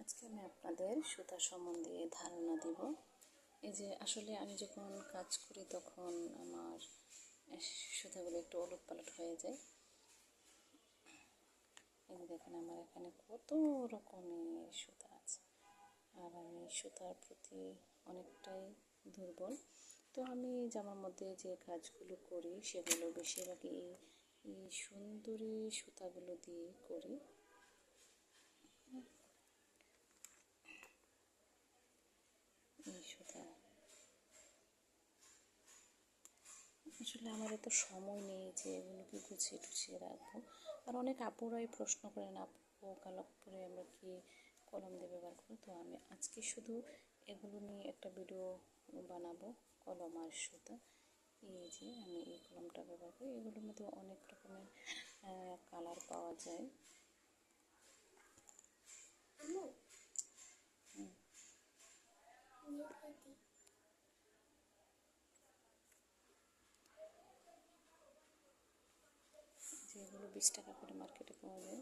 আজকে আমি আপনাদের সুতা সম্বন্ধে ধারণা দিব। এই যে আসলে আমি যখন কাজ করি তখন আমার সুতাগুলো একটু ওলটপালট হয়ে যায়। এই যে দেখেন আমার এখানে কত রকমের সুতা আছে, আর আমি সুতার প্রতি অনেকটাই দুর্বল। তো আমি জামার মধ্যে যে কাজগুলো করি সেগুলো বেশিরভাগই এই সুন্দরী সুতাগুলো দিয়ে করি। এই সুতা আসলে আমার এত সময় নেই যে এগুলোকে গুছিয়ে টুছিয়ে রাখবো। আর অনেক আপুরাই প্রশ্ন করেন, আপু কালার পরে আমরা কি কলম দিয়ে ব্যবহার করি। তো আমি আজকে শুধু এগুলো নিয়ে একটা ভিডিও বানাবো, কলম আর সুতা। এই যে আমি এই কলমটা ব্যবহার করি, এগুলোর মধ্যে অনেক রকমের কালার পাওয়া যায়। যেগুলো 20 টাকা করে মার্কেটে পাওয়া যায়,